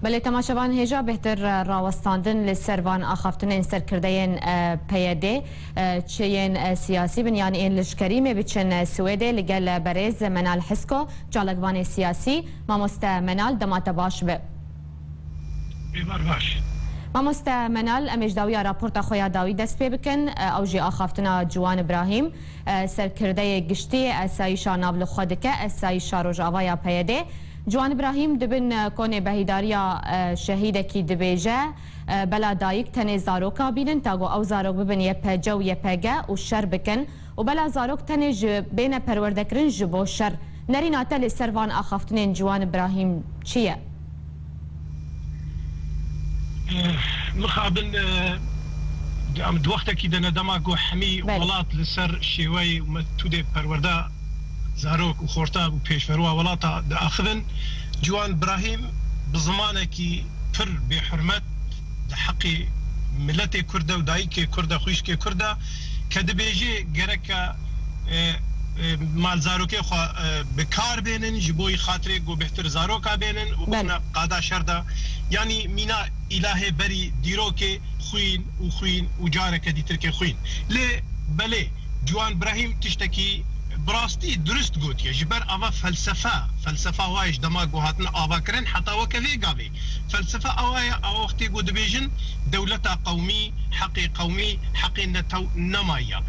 بله تماشاوان هجا بهتر راوستاندن لسروان آخافتنین سرکردین پیاده چین سیاسی بن یعنی این لشکری می بچن سویده لگل برز منال حسکو جالگوان سیاسی ماموست منال دمات باش به بیمار باش ماموست منال امش داوی راپورت خویا داوی دست پی بکن او جی آخافتنا جوان ابراهیم سرکرده گشتی اسایشا ناول خودکه اسایشا روجاوایا پیاده جوان ابراهیم دبن کونه بهیداریا شهیده کی دبیجه بلا دایک تنه زاروکا بینن تاگو او زاروک ببن یپجه و یپگه و شر بکن و بلا زاروک تنه بین پروردکرین جبو شر نریناتا لسروان آخافتنین جوان ابراهیم چیه؟ مخابن دو وقتا کی دنا دماغو حمی ولات لسر شیوی متوده پرورده زاروك وخورتا وبيشفروا ولاتا اخذن جوان ابراهيم بزمانكي فر بحرمت حقي ملتي كرده ودايكي كرده خويشكي كرده كدبيجي جركا مال زاروكي خو بكار بينن جبوي خاطري جو بهتر زاروكا بينن وبنا قادا شرده يعني مينا الهي بري ديروكي خوين وخوين وجارك دي تركي خوين لي بلي جوان ابراهيم تشتكي براستي درست قوتي جبر أوا فلسفة وايش دماغو هاتنا أوا كرن حتى وكذي قابي فلسفة أوايا أو وقتي قد بيجن دولتا قومي حقي نتو نمايا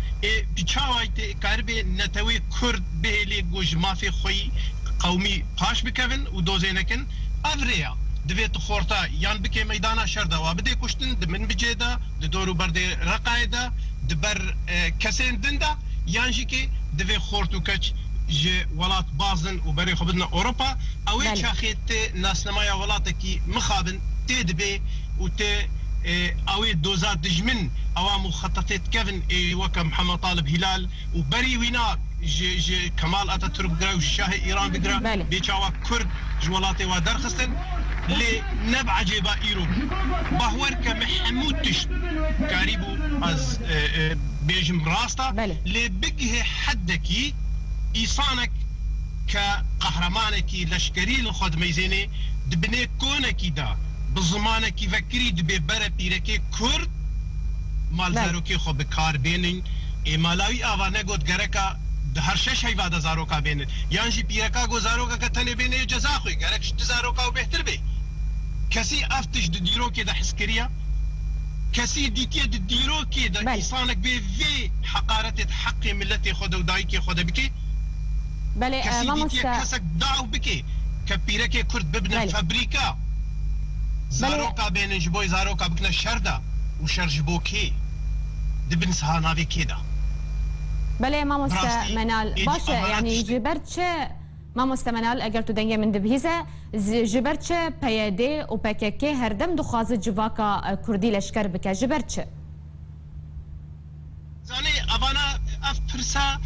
بيشاوي كاربي نتوي كرد بهلي جوج ما في خوي قومي باش بكفن ودوزينكن أفريا دبيت خورتا يان بكي ميدانا شردا وابدي كشتن دمن بجيدا دورو بردي رقايدا دبر كسين دندا يانجيكي دفي خورتو كاتش جي ولات بازن وبري خبدنا اوروبا اوي شاخيت ناس نمايا ولاتكي مخابن تدبي وت اوي دوزات دجمن او مخططات كيفن وكا محمد طالب هلال وبري وينا جي كمال اتاتورك قرا وشاه ايران بقرا بيتشاوا كرد جولاتي ودرخستن لي نبع جيبا ايرو باهور كمحمود تشت قريبو از بيجم راستا لي بقه حدكي إيصانك كقهرمانكي لشكري لخد ميزيني دبني كونكي دا بزمانكي فكري دبي برا بيركي كرد مال زاروكي خو بكار بينين مالاوي آوانا قد غركا هر شش هيوادا زاروكا بينين يانجي بيركا قو زاروكا كتاني بيني جزاخوي غرك شت زاروكا وبيهتر بي كسي افتش ديروكي دا حسكريا كسي ديكي ديروكي دا إيصانك بي في حقارة حقي ملتي خود ودايكي خود بكي بله كسي ديكي كسك داو بكي كبيركي كرد ببنى فابريكا زاروكا بين جبوي زاروكا بكنا شردا وشر جبوكي دبن سهانافي كيدا بله ما مستمنال باشه يعني جبرتش ما مستمنال اگر تو دنگه من دبهیزه جبرتش پیاده و پککه هردم دخوازه جواکا کردی لشکر بکه جبرتش زاني ابانا افرسا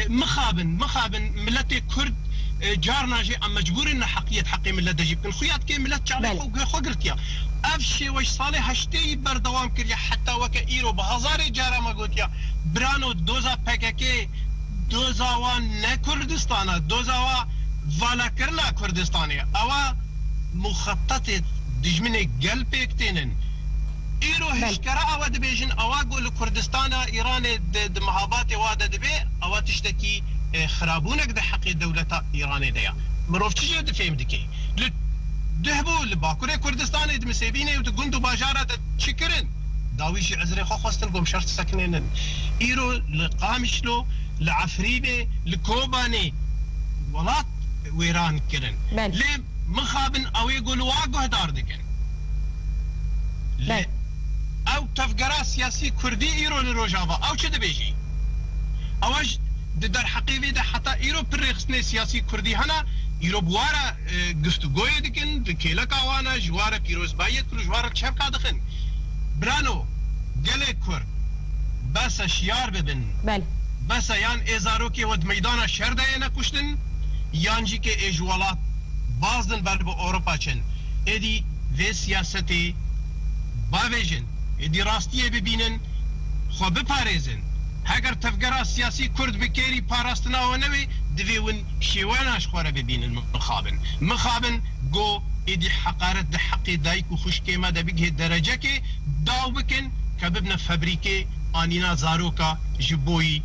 مخابن ملتي كرد جارنا جي ام مجبورين حقي ملت دجيب كن خويات كي ملت شعبي خو قرتيا افشي وش صالح هشتي بردوام كريا حتى وك ايرو بهزاري جارا ما قلتيا برانو دوزا بككي دوزا وان كردستانا دوزا وا فالا كرنا كردستانيا اوا مخططه دجمني قلبك تنن ايرو هشكرا او دبيجن او اقول كردستان ايران مهابات وادا دبي او تشتكي خرابونك ده حقي دولة ايران ديا مروف تشي دفهم دكي دهبو لباكوري كردستان دمسيبيني وتقندو باجارة تشكرن داويش عزري خو خواستن قوم شرط ساكنين ايرو لقامشلو لعفريبه لكوباني ولات ويران كرن ليه مخابن او يقولوا واقو هدار دكن ليه او تفقرا سياسي كردي ايرو لروجافا او چه دبيجي اوش در حقيقي ده حتى ايرو بريخسني سياسي كردي هنا ايرو بوارا گفتگوی دکن کیلک آوانا جوارا پیروز باید کرو جوارا چهب دخن برانو گله کرد بس شیار ببن بله بس یان ازارو که ود میدان شرده نکشتن یانجی که اجوالات بازدن بر با اروپا چن ادی و سیاستی باویجن ادی راستیه ببینن خو بپارێزن هەگەر تەفگەرا سیاسی کورد بکێری پاراستناوە نەوێ دەبێون شێواناش خوارە ببینن مخابن گۆ إيدي حقارت ده حقي دايك وخشكي ما ده بيجه درجة كي داو بكن كببنا فابريكي آنينا زاروكا جبوي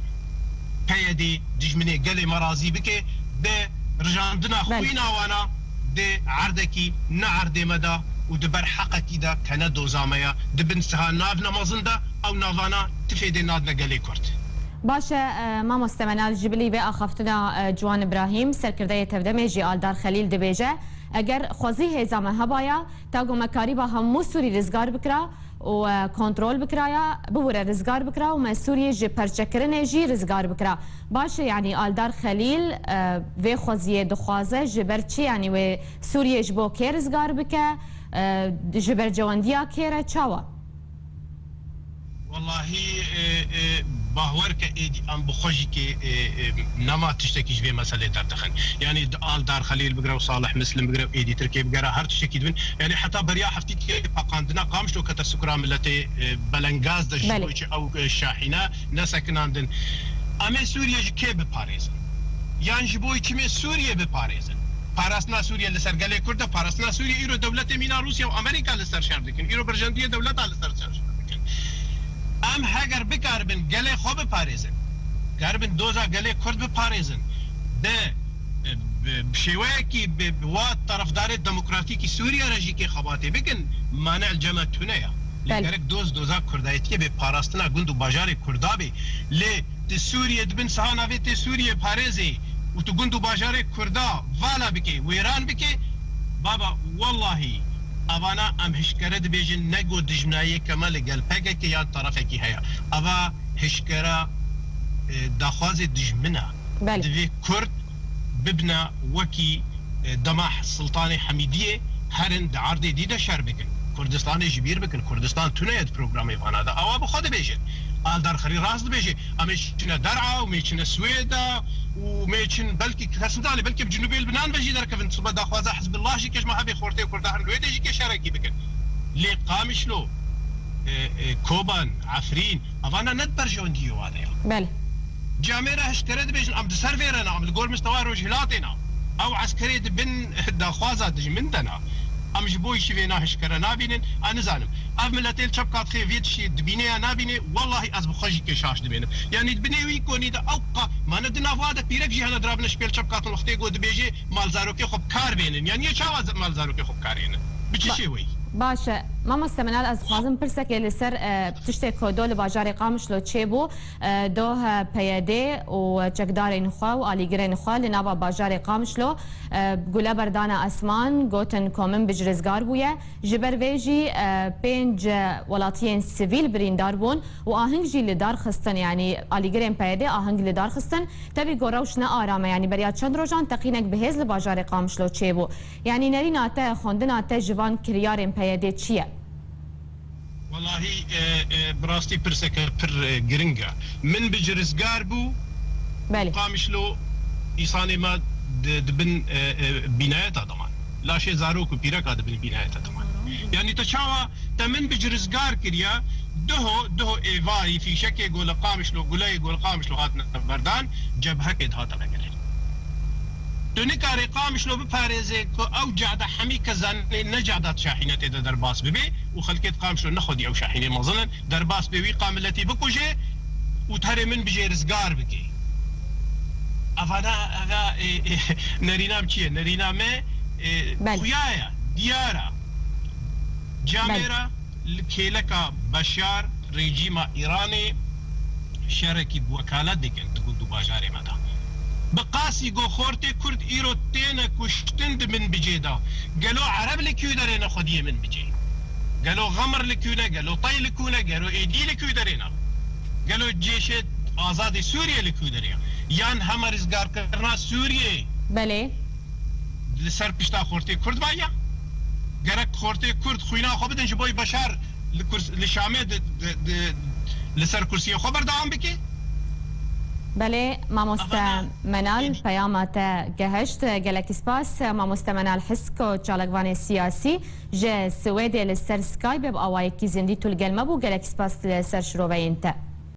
بيدي دجمني قلي مرازي بكي ده رجاندنا خوينا وانا ده عردكي نعرد مدى ودبر حقكي ده كان دوزاميا دبنسها نافنا مزنده او نافانا تفيدي نادنا قلي كورت باشا ما مستمنال جبلي بقى خفتنا جوان ابراهيم سركردية تفدمي جي آلدار خليل دبيجه اگر خوزی هزامه هبایا تاگو مکاری با همو سوری رزگار بکرا و کنترول بکرایا بوره رزگار بکرا و مسوری جی پرچکرنه جی رزگار بکرا باشه يعني آلدار خليل و خوزی دخوازه جبر چی يعني و سوریه جبو که رزگار بکه جبر جواندیا که چاوا والله باورك ايدي ام بخوجك نما تشتكي جبي مساله ترتخن يعني آل دار خليل بقرا وصالح مسلم بقرا ايدي تركي بقرا هر تشتكي دون يعني حتى بريا حفتي قاندنا قامش لو كتر سكرا ملتي بلنغاز دجوج او الشاحنه نسكن عندن اما سوريا كي بباريس يعني جبوي كيما سوريا بباريس باراسنا سوريا لسر قال كرد باراسنا سوريا ايرو دوله مينا روسيا وامريكا لسر شاردكن ايرو برجنديه دوله لسر شاردكن ام هاگر بکاربن گله خوب پاریزن کاربن دوزا گله کرد بپاریزن ده بشويه کی بواد طرفدار دموکراتیکی سوریا رجی کی خباته بکن مانع الجماعه تونیا لگرک دوزا کردایتی به پاراستنا گندو باجار کردابی ل سوریا دبن سهانا ویت سوریا پاریزی و تو گندو باجار کردا والا بکی و ایران بکی بابا والله اوانا ام هشکره دبیجن نگو دجمنایی کمال گلپگه که یا طرفه کی هیا اوا هشکره دخواز دجمنه دوی کرد ببنا وکی دماح سلطان حمیدیه هرن عرض دیده شر بکن کردستان جبیر بکن کردستان تونید پروگرامی وانا دا اوا بخود بیجن آلدار خری راست بیجه امیشن درعا و میشن سویدا و میشن بلکی کسندالی بلکی بجنوبی لبنان بجی در کفن صبح دخوازه حزب الله جی کش محبی خورته کردان رویده جی که شرکی بکن لی قامش لو کوبان عفرین اوانا ند برجوندیو واده بله جامعه هشکره بیجن ام دسر ویرنا ام الگور مستوى روجهلاتنا او عسكري بن دخوازه دجمندنا ام جبوي شوينا هشكره نابينن انا زانم اف ملتيل شبكات خيفيت شي دبينيا نابيني والله از بخوجي كشاش دبينم يعني دبيني ويكوني دا اوقا ما ندنا فاده بيرك جي انا درابنا شبيل شبكات الوقتي قد بيجي مال زاروكي خب كار بينن يعني شاواز مال زاروكي خب كارين بچي شي وي باشه ماما استمنال از خوازم پرسک لسر تشتی کدول باجار قامش لو چیبو دوه پیاده و چکدار نخوا و آلیگر نخوا لنابا باجار قامش لو گوله بردان اسمان گوتن کومن بجرزگار بویه جبر ویجی پنج ولاتین سیویل بریندار بون و آهنگ جی لدار خستن يعني آلیگر پیاده آهنگ لدار خستن تبی گوروش نه آرامه يعني بریا چند روزان تقینک بهز لباجار قامش لو چیبو يعني نریناته خوندناته جوان کریار پیاده چیه والله براستي برسك بر جرينجا من بجرزقار بو بالي قامش له إيصاني ما دبن بنايتها طبعا لا شيء زاروك وبيرك هذا دبن بنايتها طبعا يعني تشاوى تمن بجرزقار كريا دهو إيفاري في شك يقول قامش له يقول قامش له هاتنا بردان جبهة كده هاتا لقلل دونيكاري قامش لو بباريزي او جعده حمي كزان نجعدات شاحنه درباس ببي وخلكت قامش لو ناخذ او شاحنه مظلن درباس بي قاملتي بكوجي وتهري من بجي رزقار بكي افانا نرينا بشي نرينا ما خويايا ديارة جاميرا كيلكا بشار ريجيم ايراني شركي بوكاله دكن تقول باجاري مدى بقاسي جو خورتي كرد ايرو تينا كشتند من بجيدا قالوا عرب لكيو دارينا خديه من بجي قالوا غمر لكيونا قالوا طي لكونا قالوا ايدي لكيو دارينا قالوا جيش آزادي سوريا لكيو دارينا يان همر ازگار کرنا سوريا بله لسر پشتا خورتي كرد بايا قرق خورتي كرد خوينا خو بدن جبوي بشار لشامي لسر كرسي خو بردام بكي بله ما مستمنال پیامات گهشت گلک سپاس ما مستمنال حسکو چالکوان سیاسی جه سویدی لسر سکایب او آوایی کی زندی طول گلمه بو گلک سپاس لسر شروع انت